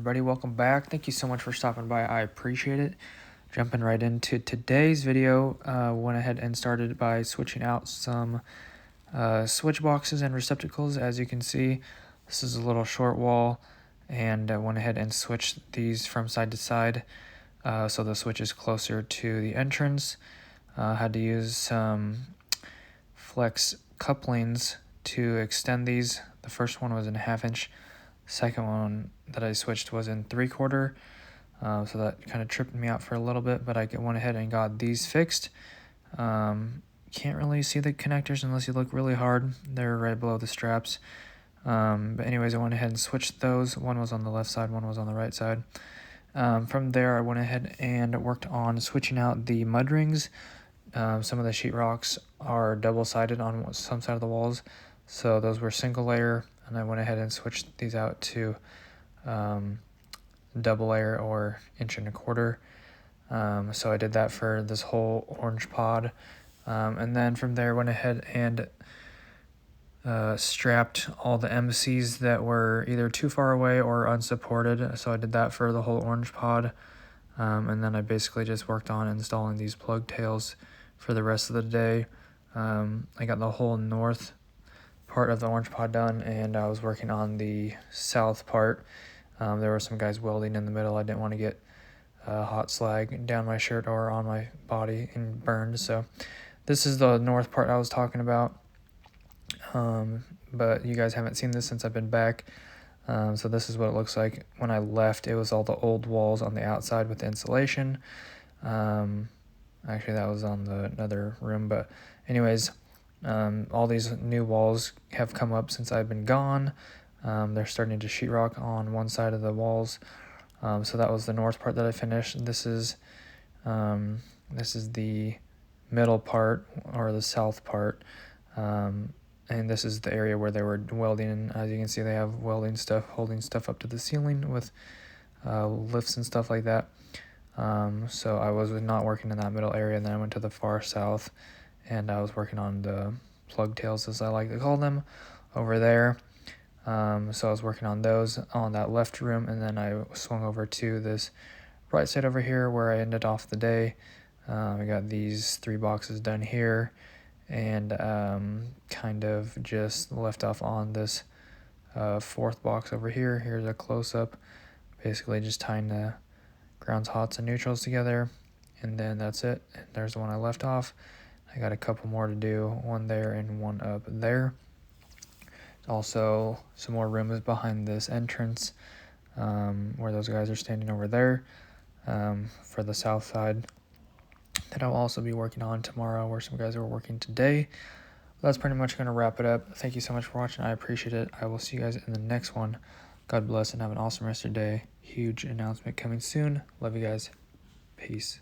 everybody? Welcome back. Thank you so much for stopping by. I appreciate it. Jumping right into today's video, went ahead and started by switching out some switch boxes and receptacles. As you can see, this is a little short wall, and I went ahead and switched these from side to side so the switch is closer to the entrance. Had to use some flex couplings to extend these. The first one was in 1/2 inch. Second one that I switched was in 3/4, so that kind of tripped me out for a little bit, but I went ahead and got these fixed. Can't really see the connectors unless you look really hard. They're right below the straps. But anyways, I went ahead and switched those. One was on the left side, one was on the right side. From there, I went ahead and worked on switching out the mud rings. Some of the sheetrocks are double-sided on some side of the walls, so those were single layer, and I went ahead and switched these out to double layer or 1.25 inch. So I did that for this whole orange pod, and then from there went ahead and strapped all the MCs that were either too far away or unsupported. So I did that for the whole orange pod, and then I basically just worked on installing these plug tails for the rest of the day. I got the whole north part of the orange pod done, and I was working on the south part. There were some guys welding in the middle. I didn't want to get hot slag down my shirt or on my body and burned, so this is the north part I was talking about. But you guys haven't seen this since I've been back. So this is what it looks like. When I left, it was all the old walls on the outside with the insulation. Actually, that was on the another room, but anyways, all these new walls have come up since I've been gone. They're starting to sheetrock on one side of the walls. So that was the north part that I finished. This is the middle part, or the south part. And this is the area where they were welding, and as you can see, they have welding stuff, holding stuff up to the ceiling with lifts and stuff like that. So I was not working in that middle area, and then I went to the far south, and I was working on the plug tails, as I like to call them, over there. So I was working on those on that left room, and then I swung over to this right side over here where I ended off the day. I got these 3 boxes done here, and kind of just left off on this 4th box over here. Here's a close-up, basically just tying the grounds, hots, and neutrals together, and then that's it. And there's the one I left off. I got a couple more to do, one there and one up there. Also, some more rooms behind this entrance, where those guys are standing over there, for the south side, that I'll also be working on tomorrow, where some guys are working today. That's pretty much going to wrap it up. Thank you so much for watching. I appreciate it. I will see you guys in the next one. God bless and have an awesome rest of your day. Huge announcement coming soon. Love you guys. Peace.